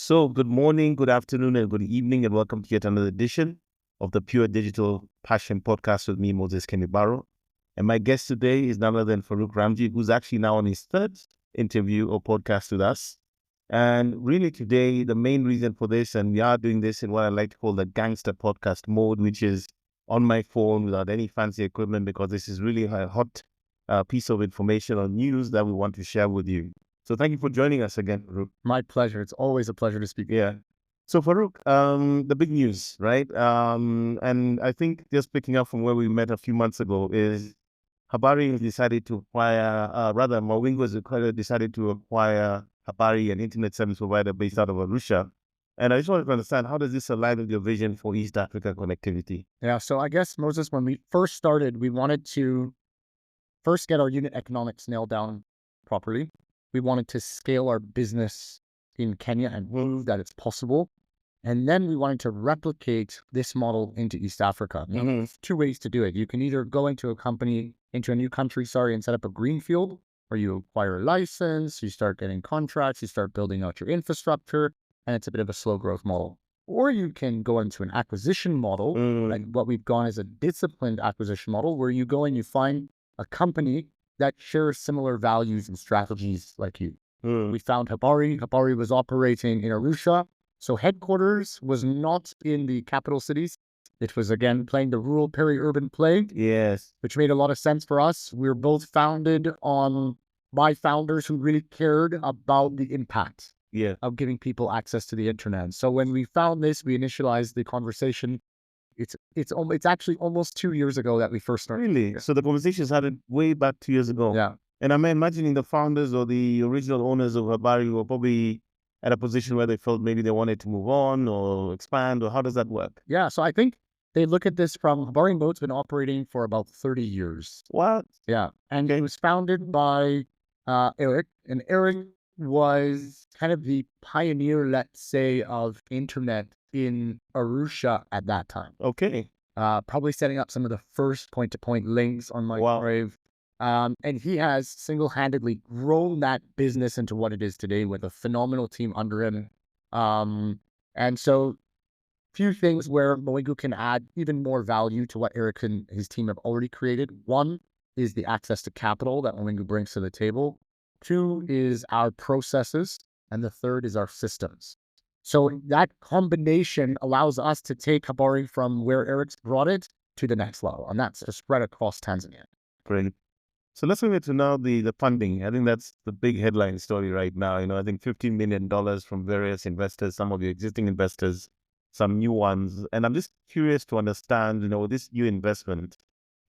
So, good morning, good afternoon, and good evening, and welcome to yet another edition of the Pure Digital Passion Podcast with me, Moses Kenibaro. And my guest today is none other than Farouk Ramji, who's actually now on his third interview or podcast with us. And really today, the main reason for this, and we are doing this in what I like to call the gangster podcast mode, which is on my phone without any fancy equipment, because this is really a hot piece of information or news that we want to share with you. So thank you for joining us again, Farouk. My pleasure. It's always a pleasure to speak. Yeah. So Farouk, the big news, right? And I think just picking up from where we met a few months ago is Habari decided to acquire, Mawingu has decided to acquire Habari, an internet service provider based out of Arusha. And I just wanted to understand, how does this align with your vision for East Africa connectivity? Yeah. So I guess, Moses, when we first started, we wanted to first get our unit economics nailed down properly. We wanted to scale our business in Kenya and prove that it's possible. And then we wanted to replicate this model into East Africa. Now, there's two ways to do it. You can either go into a new country, and set up a greenfield, where you acquire a license, you start getting contracts, you start building out your infrastructure, and it's a bit of a slow growth model. Or you can go into an acquisition model, like what we've gone as a disciplined acquisition model, where you go and you find a company that shares similar values and strategies like you. We found Habari. Habari was operating in Arusha. So headquarters was not in the capital cities. It was, again, playing the rural peri-urban play. Yes. Which made a lot of sense for us. We were both founded by founders who really cared about the impact of giving people access to the internet. So when we found this, we initialized the conversation. It's actually almost 2 years ago that we first started. Really? So the conversation started way back 2 years ago. Yeah. And I'm imagining the founders or the original owners of Habari were probably at a position where they felt maybe they wanted to move on or expand, or how does that work? Yeah. So I think they look at this from Habari Mode's been operating for about 30 years. What? Yeah. And it was founded by Eric. And Eric was kind of the pioneer, let's say, of internet in Arusha at that time. Okay. Probably setting up some of the first point-to-point links on Microwave. And he has single-handedly grown that business into what it is today with a phenomenal team under him. And so few things where Mawingu can add even more value to what Eric and his team have already created. One is the access to capital that Mawingu brings to the table. Two is our processes. And the third is our systems. So that combination allows us to take Habari from where Eric's brought it to the next level, and that's to spread across Tanzania. Great. So let's move into now the funding. I think that's the big headline story right now. I think $15 million from various investors, some of your existing investors, some new ones. And I'm just curious to understand, this new investment,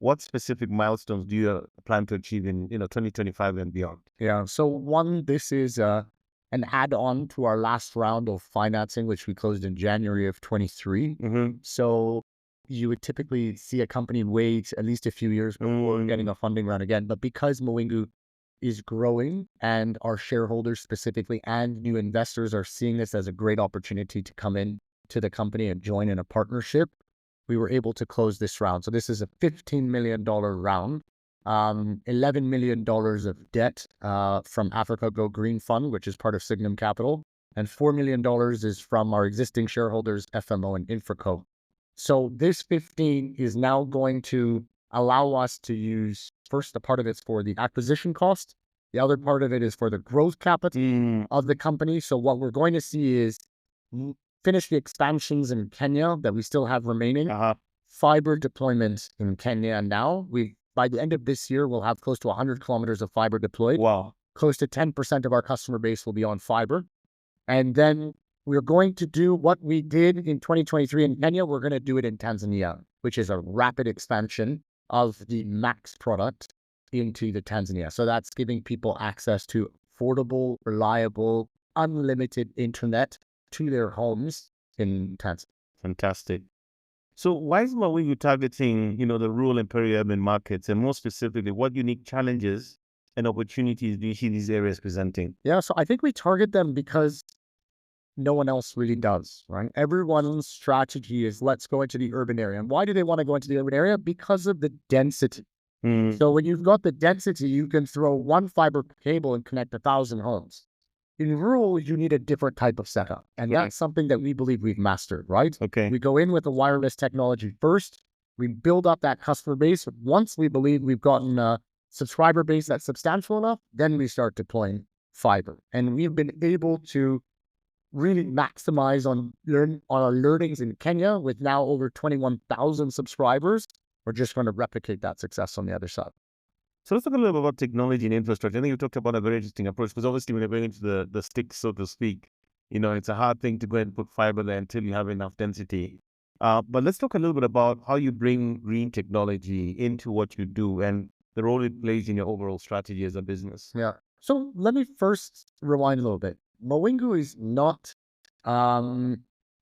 what specific milestones do you plan to achieve in, 2025 and beyond? Yeah. So one, this is an add-on to our last round of financing, which we closed in January of 23. So you would typically see a company wait at least a few years before getting a funding round again. But because Mawingu is growing and our shareholders specifically and new investors are seeing this as a great opportunity to come in to the company and join in a partnership, we were able to close this round. So this is a $15 million round. $11 million of debt from AfricaGo Green Fund, which is part of Cygnum Capital, and $4 million is from our existing shareholders, FMO and InfraCo. So this 15 is now going to allow us to use, first, a part of it's for the acquisition cost. The other part of it is for the growth capital of the company. So what we're going to see is finish the expansions in Kenya that we still have remaining, fiber deployment in Kenya now. By the end of this year, we'll have close to 100 kilometers of fiber deployed. Wow. Close to 10% of our customer base will be on fiber. And then we're going to do what we did in 2023 in Kenya. We're going to do it in Tanzania, which is a rapid expansion of the Max product into the Tanzania. So that's giving people access to affordable, reliable, unlimited internet to their homes in Tanzania. Fantastic. So why is Mawingu targeting, the rural and peri-urban markets, and more specifically, what unique challenges and opportunities do you see these areas presenting? Yeah, so I think we target them because no one else really does, right? Everyone's strategy is let's go into the urban area. And why do they want to go into the urban area? Because of the density. So when you've got the density, you can throw one fiber cable and connect 1,000 homes. In rural, you need a different type of setup. And that's something that we believe we've mastered, right? Okay. We go in with the wireless technology first. We build up that customer base. Once we believe we've gotten a subscriber base that's substantial enough, then we start deploying fiber. And we've been able to really maximize on our learnings in Kenya with now over 21,000 subscribers. We're just going to replicate that success on the other side. So let's talk a little bit about technology and infrastructure. I think you talked about a very interesting approach, because obviously when you're going into the sticks, so to speak, it's a hard thing to go and put fiber there until you have enough density. But let's talk a little bit about how you bring green technology into what you do and the role it plays in your overall strategy as a business. Yeah. So let me first rewind a little bit. Mawingu is not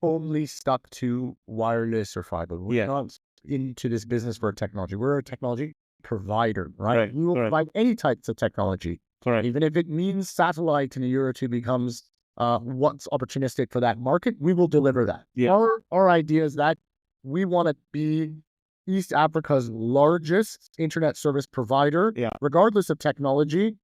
only stuck to wireless or fiber. We're not into this business for technology. We're a technology provider, right? We will provide any types of technology. Even if it means satellite in a year or two becomes what's opportunistic for that market, we will deliver that. Our idea is that we want to be East Africa's largest internet service provider, regardless of technology,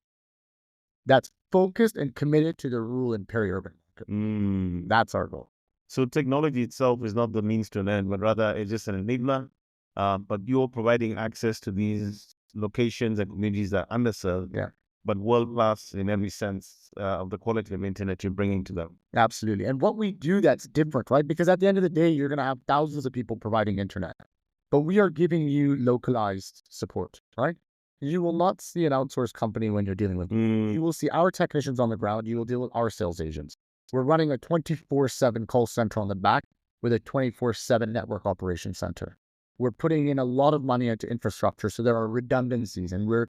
that's focused and committed to the rural and peri-urban market. That's our goal. So technology itself is not the means to an end, but rather it's just an enabler. But you're providing access to these locations and communities that are underserved, but world-class in every sense of the quality of internet you're bringing to them. Absolutely. And what we do that's different, right? Because at the end of the day, you're going to have thousands of people providing internet, but we are giving you localized support, right? You will not see an outsourced company when you're dealing with them. You will see our technicians on the ground. You will deal with our sales agents. We're running a 24/7 call center on the back with a 24/7 network operations center. We're putting in a lot of money into infrastructure, so there are redundancies, and we're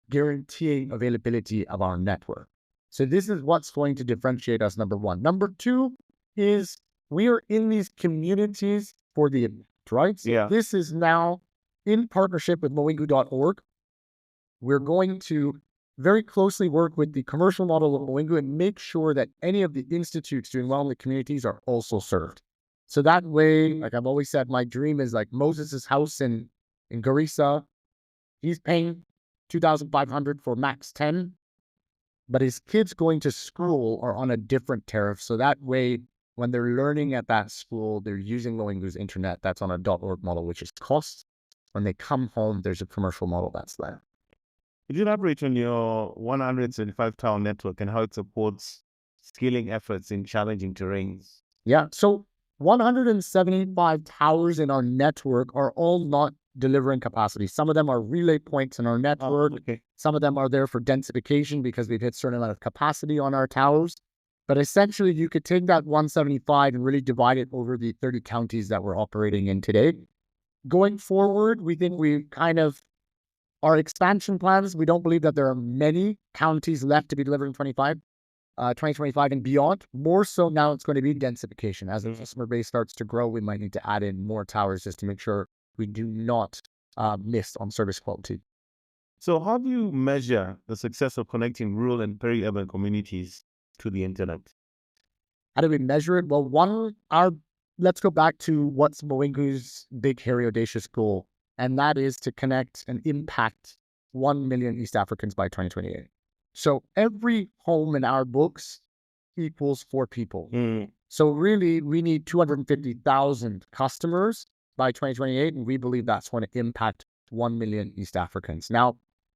guaranteeing availability of our network. So this is what's going to differentiate us, number one. Number two is we are in these communities for the event, right? So this is now in partnership with Mawingu.org. We're going to very closely work with the commercial model of Mawingu and make sure that any of the institutes doing well in the communities are also served. So that way, like I've always said, my dream is like Moses' house in Garissa. He's paying $2,500 for max 10, but his kids going to school are on a different tariff. So that way, when they're learning at that school, they're using Mawingu's internet. That's on a .org model, which is cost. When they come home, there's a commercial model that's there. Could you elaborate on your 175 tower network and how it supports scaling efforts in challenging terrains? Yeah, so 175 towers in our network are all not delivering capacity. Some of them are relay points in our network. Some of them are there for densification because we've hit a certain amount of capacity on our towers. But essentially, you could take that 175 and really divide it over the 30 counties that we're operating in today. Going forward, we think we kind of our expansion plans, we don't believe that there are many counties left to be delivering 2025 and beyond. More so now it's going to be densification. As the customer base starts to grow, we might need to add in more towers just to make sure we do not miss on service quality. So how do you measure the success of connecting rural and peri-urban communities to the internet? How do we measure it? Well, let's go back to what's Mawingu's big, hairy, audacious goal. And that is to connect and impact 1 million East Africans by 2028. So every home in our books equals 4 people. So really, we need 250,000 customers by 2028, and we believe that's going to impact 1 million East Africans. Now,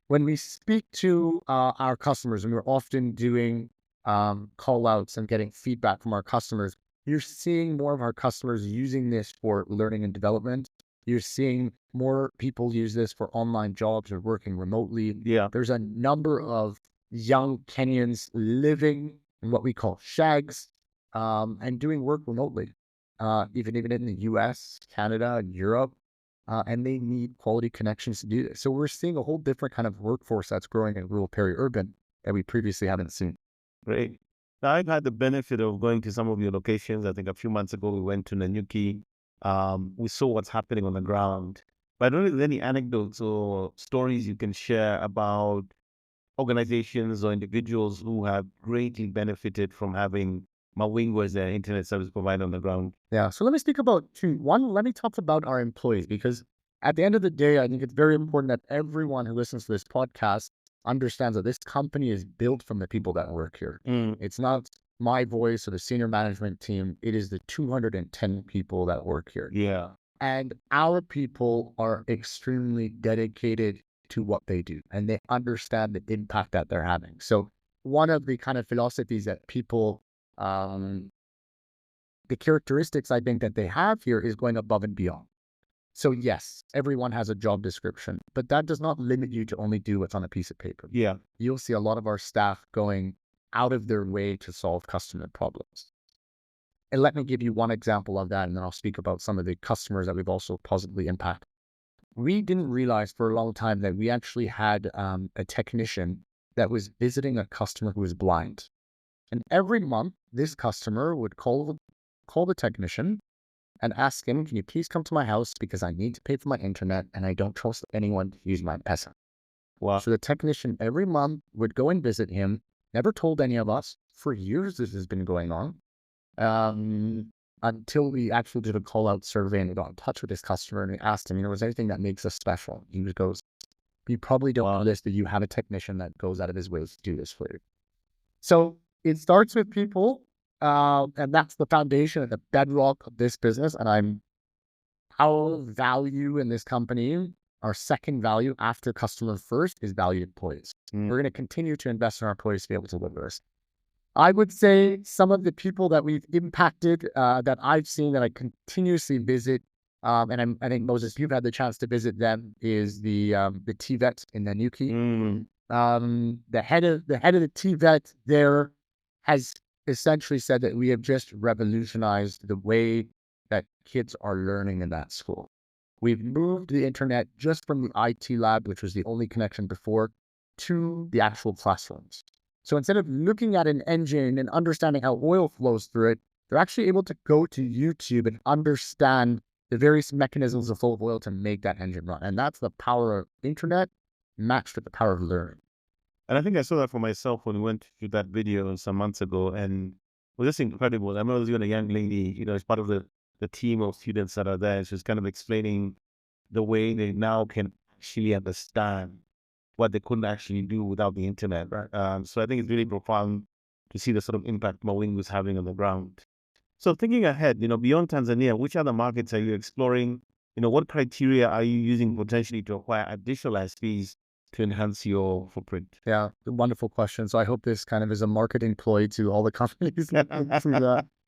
when we speak to our customers, and we're often doing call-outs and getting feedback from our customers, you're seeing more of our customers using this for learning and development. You're seeing more people use this for online jobs or working remotely. There's a number of young Kenyans living in what we call shags and doing work remotely, even in the US, Canada, and Europe, and they need quality connections to do this. So we're seeing a whole different kind of workforce that's growing in rural peri-urban that we previously haven't seen. Great. Now, I've had the benefit of going to some of your locations. I think a few months ago, we went to Nanyuki. We saw what's happening on the ground. But I don't know if there's any anecdotes or stories you can share about organizations or individuals who have greatly benefited from having Mawingu as their internet service provider on the ground. Yeah, so let me speak about two. One, let me talk about our employees, because at the end of the day, I think it's very important that everyone who listens to this podcast understands that this company is built from the people that work here. Mm. It's not my voice or the senior management team. It is the 210 people that work here. Yeah. And our people are extremely dedicated to what they do, and they understand the impact that they're having. So one of the kind of philosophies that people, the characteristics I think that they have here is going above and beyond. So yes, everyone has a job description, but that does not limit you to only do what's on a piece of paper. Yeah. You'll see a lot of our staff going out of their way to solve customer problems. And let me give you one example of that, and then I'll speak about some of the customers that we've also positively impacted. We didn't realize for a long time that we actually had a technician that was visiting a customer who was blind. And every month, this customer would call the technician and ask him, can you please come to my house because I need to pay for my internet and I don't trust anyone to use my pesa. Wow. So the technician every month would go and visit him, never told any of us. For years, this has been going on. Until we actually did a call out survey and we got in touch with this customer and we asked him, was there anything that makes us special? He goes, you probably don't know this, but you have a technician that goes out of his way to do this for you. So it starts with people, and that's the foundation and the bedrock of this business. And our value in this company, our second value after customer first, is value employees. We're going to continue to invest in our employees to be able to deliver this. I would say some of the people that we've impacted, that I've seen, that I continuously visit, and I think, Moses, you've had the chance to visit them, is the TVET in Nanyuki. The head of the TVET there has essentially said that we have just revolutionized the way that kids are learning in that school. We've moved the internet just from the IT lab, which was the only connection before, to the actual classrooms. So instead of looking at an engine and understanding how oil flows through it, they're actually able to go to YouTube and understand the various mechanisms of flow of oil to make that engine run. And that's the power of internet matched with the power of learning. And I think I saw that for myself when we went to that video some months ago, and it was just incredible. I remember there was a young lady, as part of the team of students that are there. She's kind of explaining the way they now can actually understand what they couldn't actually do without the internet. Right. So I think it's really profound to see the sort of impact Mawingu is having on the ground. So thinking ahead, beyond Tanzania, which other markets are you exploring? What criteria are you using potentially to acquire additional ISPs to enhance your footprint? Yeah, wonderful question. So I hope this kind of is a marketing ploy to all the companies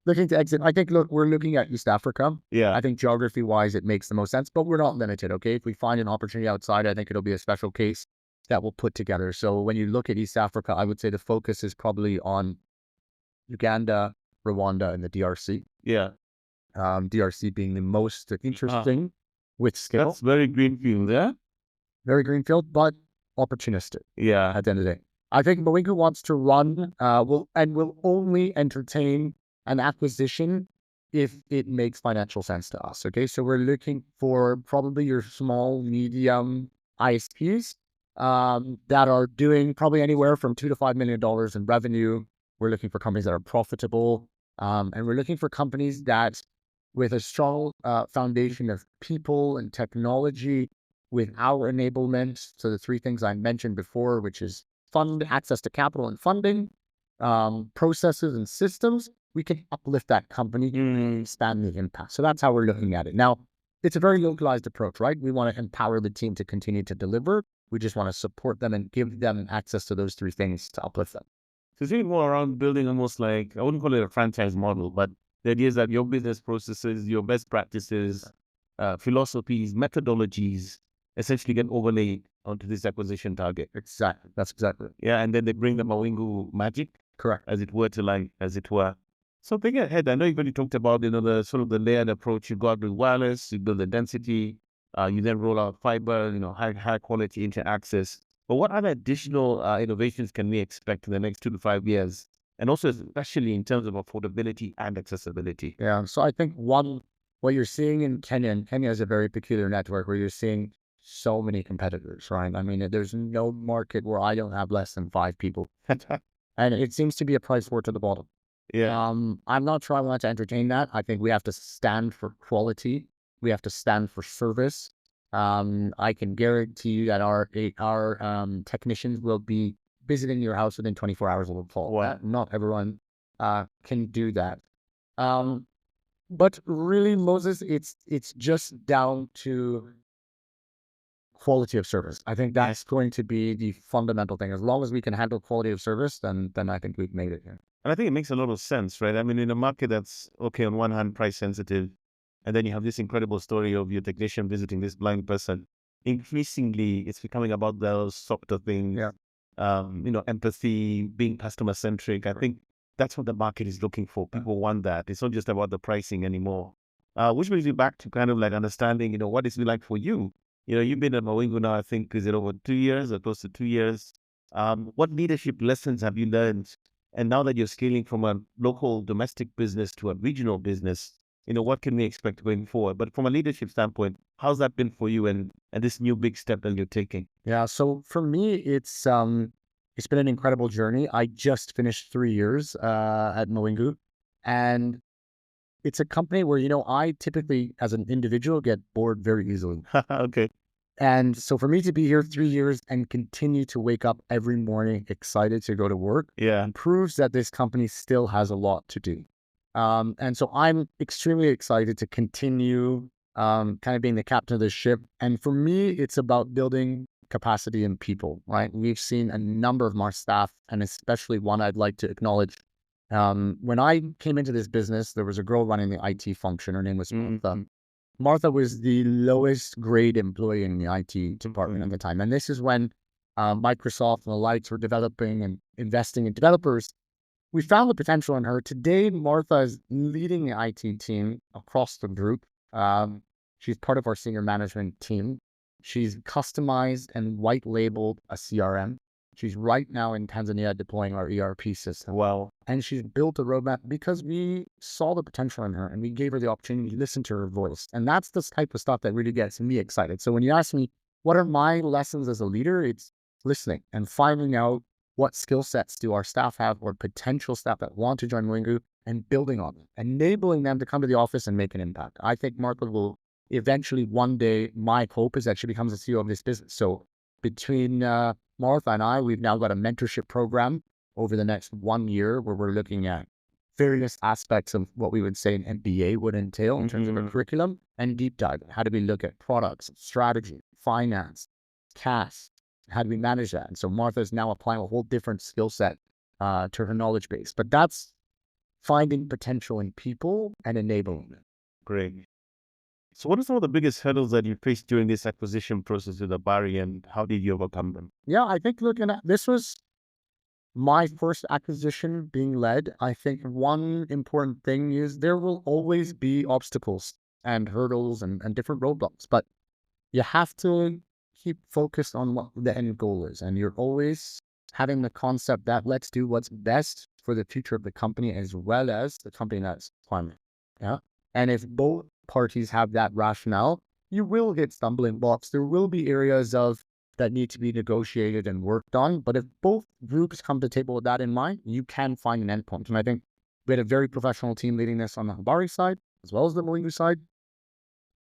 looking to exit. I think, look, we're looking at East Africa. Yeah. I think geography-wise, it makes the most sense, but we're not limited, okay? If we find an opportunity outside, I think it'll be a special case that we'll put together. So when you look at East Africa, I would say the focus is probably on Uganda, Rwanda, and the DRC. Yeah. DRC being the most interesting with scale. That's very greenfield, yeah? Very greenfield, but opportunistic. Yeah. At the end of the day. I think Mawingu wants to run, will only entertain an acquisition if it makes financial sense to us, okay? So we're looking for probably your small, medium ISPs that are doing probably anywhere from $2 to $5 million in revenue. We're looking for companies that are profitable, and we're looking for companies that, with a strong foundation of people and technology, with our enablement. So the three things I mentioned before, which is access to capital and funding, processes and systems, we can uplift that company and expand the impact. So that's how we're looking at it. Now, it's a very localized approach, right? We want to empower the team to continue to deliver. We just want to support them and give them access to those three things to uplift them. So it's really more around building almost like, I wouldn't call it a franchise model, but the idea is that your business processes, your best practices, philosophies, methodologies, essentially get overlaid onto this acquisition target. Exactly. That's exactly it. Yeah, and then they bring the Mawingu magic, correct, as it were. So thinking ahead, I know you've already talked about, the sort of the layered approach you got with wireless, you build the density, you then roll out fiber, high quality internet access. But what other additional innovations can we expect in the next 2 to 5 years? And also especially in terms of affordability and accessibility. Yeah, so I think what you're seeing in Kenya, and Kenya is a very peculiar network where you're seeing so many competitors, right? I mean, there's no market where I don't have less than 5 people. And it seems to be a price war to the bottom. Yeah. I'm not sure I want to entertain that. I think we have to stand for quality. We have to stand for service. I can guarantee you that our technicians will be visiting your house within 24 hours of a call. Wow. Not everyone can do that. But really, Moses, it's just down to quality of service. I think that's going to be the fundamental thing. As long as we can handle quality of service, then I think we've made it. Yeah. And I think it makes a lot of sense, right? I mean, in a market that's, okay, on one hand, price sensitive, and then you have this incredible story of your technician visiting this blind person. Increasingly, it's becoming about those softer things, empathy, being customer centric. I think that's what the market is looking for. People want that. It's not just about the pricing anymore. Which brings you back to kind of like understanding, what is it like for you? You've been at Mawingu now, I think, is it over 2 years or close to 2 years? What leadership lessons have you learned? And now that you're scaling from a local domestic business to a regional business, what can we expect going forward? But from a leadership standpoint, how's that been for you and this new big step that you're taking? Yeah. So for me, it's been an incredible journey. I just finished 3 years at Mawingu, and it's a company where, I typically, as an individual, get bored very easily. Okay. And so for me to be here 3 years and continue to wake up every morning excited to go to work, proves that this company still has a lot to do. And so I'm extremely excited to continue kind of being the captain of this ship. And for me, it's about building capacity in people, right? We've seen a number of our staff, and especially one I'd like to acknowledge. When I came into this business, there was a girl running the IT function. Her name was Martha. Martha was the lowest grade employee in the IT department at the time. And this is when Microsoft and the likes were developing and investing in developers. We found the potential in her. Today, Martha is leading the IT team across the group. She's part of our senior management team. She's customized and white labeled a CRM. She's right now in Tanzania deploying our ERP system. Wow. And she's built a roadmap because we saw the potential in her and we gave her the opportunity to listen to her voice. And that's the type of stuff that really gets me excited. So when you ask me, what are my lessons as a leader? It's listening and finding out what skill sets do our staff have or potential staff that want to join Mawingu, and building on them, enabling them to come to the office and make an impact. I think Martha will eventually, one day, my hope is that she becomes the CEO of this business. So between Martha and I, we've now got a mentorship program over the next 1 year where we're looking at various aspects of what we would say an MBA would entail in terms of a curriculum, and deep dive. How do we look at products, strategy, finance, cash? How do we manage that? And so Martha is now applying a whole different skill set to her knowledge base. But that's finding potential in people and enabling them. Great. So what are some of the biggest hurdles that you faced during this acquisition process with Habari, and how did you overcome them? Yeah, I think looking at this was my first acquisition being led. I think one important thing is there will always be obstacles and hurdles and different roadblocks, but you have to keep focused on what the end goal is. And you're always having the concept that let's do what's best for the future of the company as well as the company that's climbing. Yeah. And if both parties have that rationale, you will hit stumbling blocks. There will be areas that need to be negotiated and worked on. But if both groups come to the table with that in mind, you can find an endpoint. And I think we had a very professional team leading this on the Habari side as well as the Mawingu side.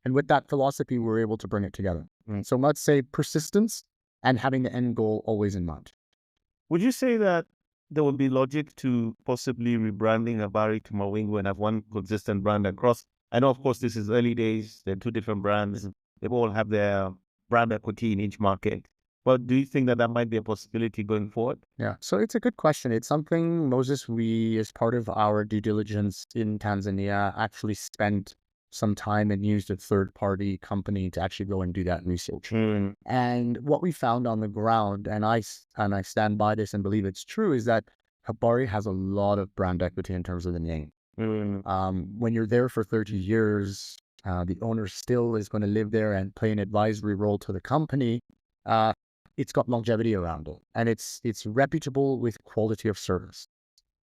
And with that philosophy, we were able to bring it together. So let's say persistence and having the end goal always in mind. Would you say that there would be logic to possibly rebranding Habari to Mawingu and have one consistent brand across? I know, of course, this is early days. They're two different brands. They all have their brand equity in each market. But do you think that might be a possibility going forward? Yeah, so it's a good question. It's something, Moses, we, as part of our due diligence in Tanzania, actually spent some time and used a third-party company to actually go and do that research. And what we found on the ground, and I stand by this and believe it's true, is that Habari has a lot of brand equity in terms of the name. When you're there for 30 years, the owner still is going to live there and play an advisory role to the company. It's got longevity around it, and it's reputable with quality of service.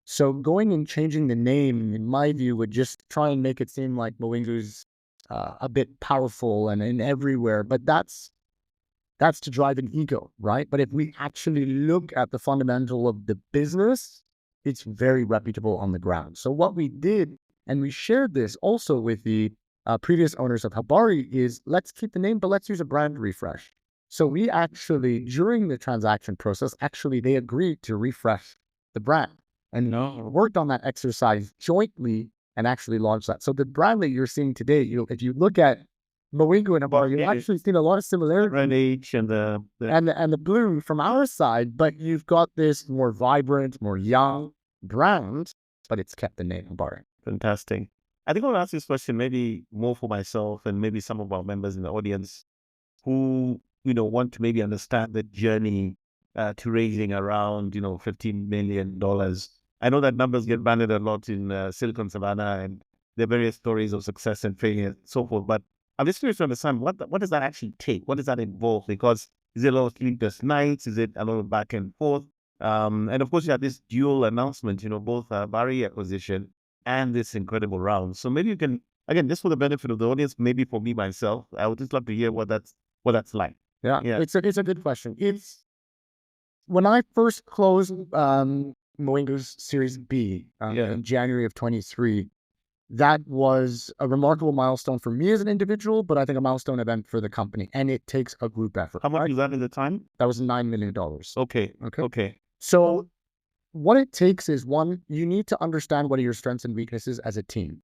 So going and changing the name, in my view, would just try and make it seem like Mawingu's a bit powerful and in everywhere. But that's to drive an ego, right? But if we actually look at the fundamental of the business, it's very reputable on the ground. So what we did, and we shared this also with the previous owners of Habari is let's keep the name, but let's use a brand refresh. So we actually, during the transaction process, they agreed to refresh the brand and worked on that exercise jointly and actually launched that. So the brand that you're seeing today, if you look at Mawingu and Habari, you've actually seen a lot of similarities. And the blue from our side, but you've got this more vibrant, more young brand, but it's kept the name Habari. Fantastic. I think I want to ask this question maybe more for myself and maybe some of our members in the audience who, want to maybe understand the journey to raising around, $15 million. I know that numbers get banded a lot in Silicon Savannah and there are various stories of success and failure and so forth. But I'm just curious to understand what does that actually take? What does that involve? Because is it a lot of sleepless nights? Is it a lot of back and forth? And of course, you had this dual announcement, both Habari acquisition and this incredible round. So maybe you can, again, just for the benefit of the audience, maybe for me myself, I would just love to hear what that's like. Yeah. It's a good question. It's when I first closed Mawingu's Series B in January of 23. That was a remarkable milestone for me as an individual, but I think a milestone event for the company, and it takes a group effort. How much was that at the time? That was $9 million. Okay. So what it takes is, one, you need to understand what are your strengths and weaknesses as a team.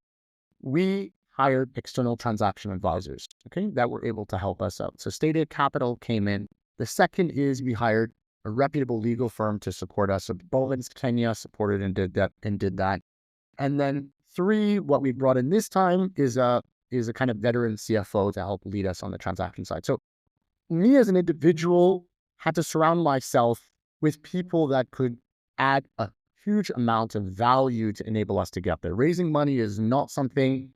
We hired external transaction advisors, that were able to help us out. So Stated Capital came in. The second is we hired a reputable legal firm to support us. So Bowman's Kenya supported and did that. And then three, what we brought in this time is a kind of veteran CFO to help lead us on the transaction side. So me as an individual had to surround myself with people that could add a huge amount of value to enable us to get there. Raising money is not something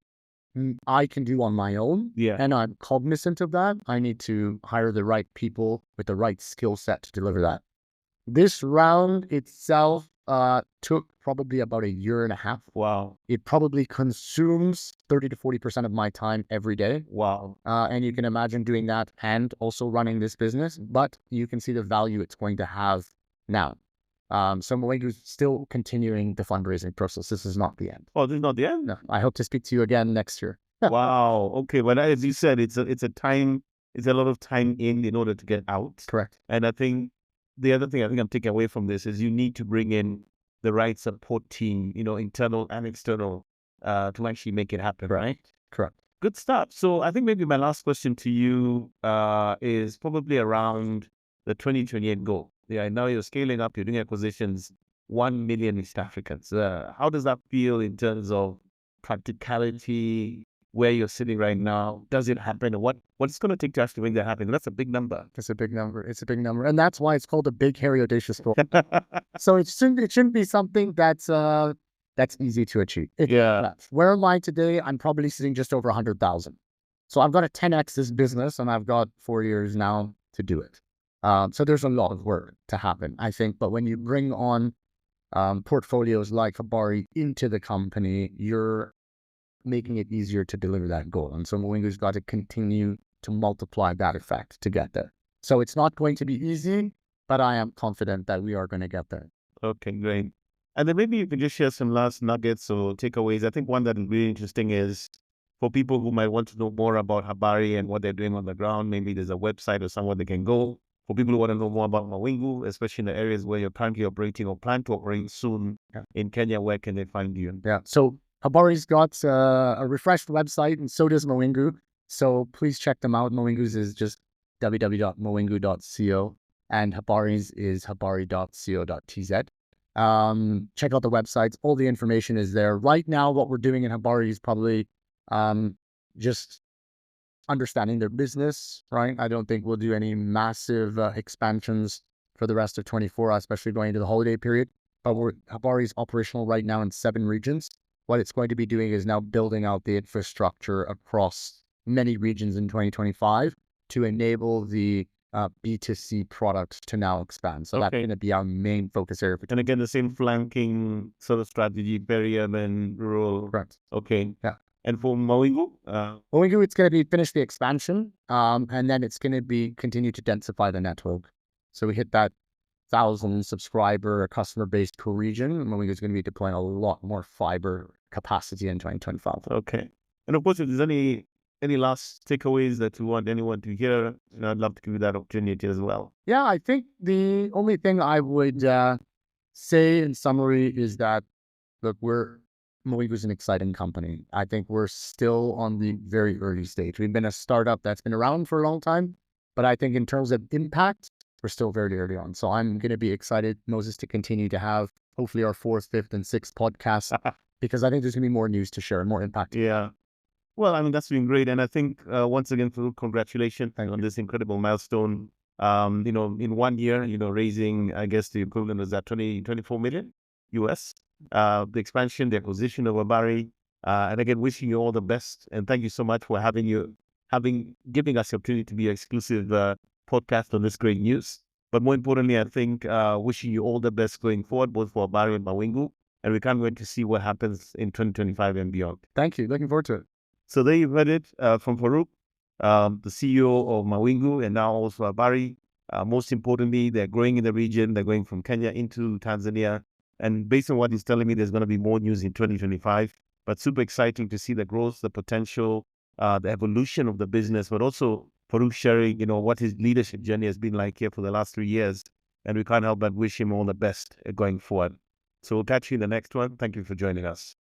I can do on my own. And I'm cognizant of that. I need to hire the right people with the right skill set to deliver that. This round itself took probably about a year and a half. Wow. It probably consumes 30 to 40% of my time every day. Wow. And you can imagine doing that and also running this business, but you can see the value it's going to have now. So Mawingu is still continuing the fundraising process. This is not the end. Oh, this is not the end? No, I hope to speak to you again next year. Wow. Okay. Well, as you said, it's a lot of time in order to get out. Correct. And I think the other thing I'm taking away from this is you need to bring in the right support team, internal and external, to actually make it happen, right? Correct. Good stuff. So I think maybe my last question to you is probably around the 2028 goal. Now you're scaling up, you're doing acquisitions, 1 million East Africans. How does that feel in terms of practicality, where you're sitting right now? Does it happen? And what's going to take to actually make that happen? That's a big number. It's a big number. And that's why it's called a big, hairy, audacious goal. So it shouldn't be something that's easy to achieve. Where am I today? I'm probably sitting just over 100,000. So I've got to 10x this business, and I've got 4 years now to do it. So there's a lot of work to happen, I think. But when you bring on portfolios like Habari into the company, you're making it easier to deliver that goal. And so Mawingu's got to continue to multiply that effect to get there. So it's not going to be easy, but I am confident that we are going to get there. Okay, great. And then maybe you can just share some last nuggets or takeaways. I think one that is really interesting is for people who might want to know more about Habari and what they're doing on the ground, maybe there's a website or somewhere they can go. For people who want to know more about Mawingu, especially in the areas where you're currently operating or plan to operate soon in Kenya, where can they find you? So Habari's got a refreshed website, and so does Mawingu. So please check them out. Mawingu's is just www.mawingu.co, and Habari's is habari.co.tz. Check out the websites. All the information is there. Right now, what we're doing in Habari is probably just understanding their business, right? I don't think we'll do any massive expansions for the rest of 24, especially going into the holiday period. But Habari's operational right now in 7 regions. What it's going to be doing is now building out the infrastructure across many regions in 2025 to enable the B2C product to now expand. So that's going to be our main focus area. And again, the same flanking sort of strategy, peri-urban, rural. Correct. Okay. And for Mawingu? Mawingu, it's going to be finish the expansion, and then it's going to be continue to densify the network. So we hit that 1,000 subscriber customer base per region. Mawingu is going to be deploying a lot more fiber capacity in 2025. Okay. And of course, if there's any last takeaways that you want anyone to hear, I'd love to give you that opportunity as well. Yeah, I think the only thing I would say in summary is that, look, Mawingu is an exciting company. I think we're still on the very early stage. We've been a startup that's been around for a long time, but I think in terms of impact, we're still very early on. So I'm going to be excited, Moses, to continue to have hopefully our 4th, 5th, and 6th podcast, because I think there's going to be more news to share and more impact. Yeah. Well, I mean, that's been great. And I think once again, Farouk, congratulations on this incredible milestone. In 1 year, raising, I guess the equivalent is that 24 million US. The expansion, the acquisition of Habari. And again, wishing you all the best. And thank you so much for giving us the opportunity to be an exclusive podcast on this great news. But more importantly, I think wishing you all the best going forward, both for Habari and Mawingu. And we can't wait to see what happens in 2025 and beyond. Thank you. Looking forward to it. So there you heard it from Farouk, the CEO of Mawingu and now also Habari. Most importantly, they're growing in the region. They're going from Kenya into Tanzania. And based on what he's telling me, there's going to be more news in 2025. But super exciting to see the growth, the potential, the evolution of the business, but also Farouk sharing, what his leadership journey has been like here for the last 3 years. And we can't help but wish him all the best going forward. So we'll catch you in the next one. Thank you for joining us.